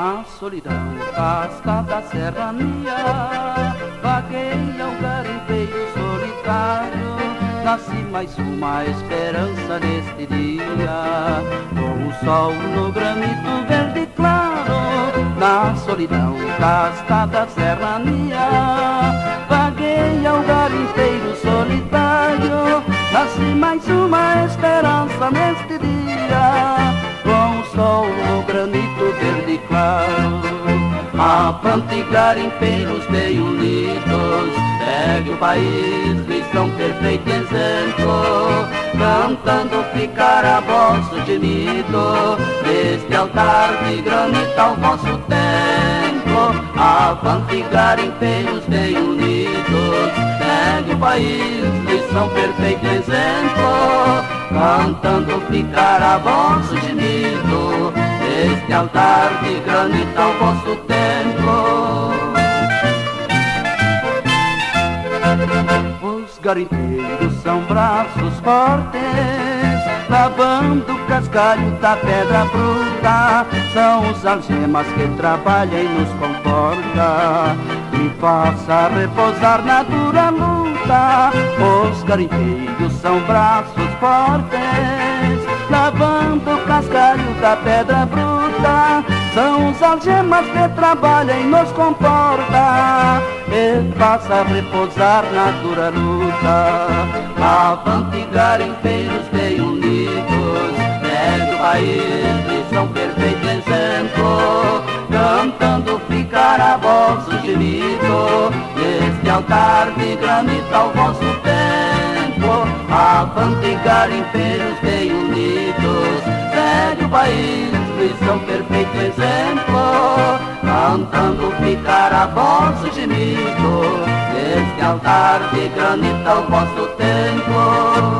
Na solidão vasta da serrania, vagueia o garimpeiro solitário. Nasce mais uma esperança neste dia, com o sol no granito verde claro. Na solidão vasta da serrania, vagueia o garimpeiro solitário. Nasce mais uma esperança neste dia, com o sol no granito verde claro. Avante garimpeiros bem unidos, segue o país, lição perfeito exemplo, cantando ficar a vosso gemido, neste altar de granito ao vosso templo. Avante garimpeiros bem unidos, segue o país, lição perfeito exemplo, cantando ficar a vosso gemido, neste altar de granito ao vosso templo. Os garimpeiros são braços fortes, lavando o cascalho da pedra bruta. São os algemas que trabalham e nos conforta, e faça repousar na dura luta. Os garimpeiros são braços fortes, lavando o cascalho da pedra bruta. São os algemas que trabalham e nos conforta, e faça repousar na dura luta. Avante garimpeiros bem unidos, segue o país, lição perfeito exemplo, cantando ficar a vosso gemido, neste altar de granito ao vosso templo. Avante garimpeiros bem unidos, segue o país, lição perfeito exemplo, cantando ficar a vosso gemido, neste altar de granito ao vosso templo.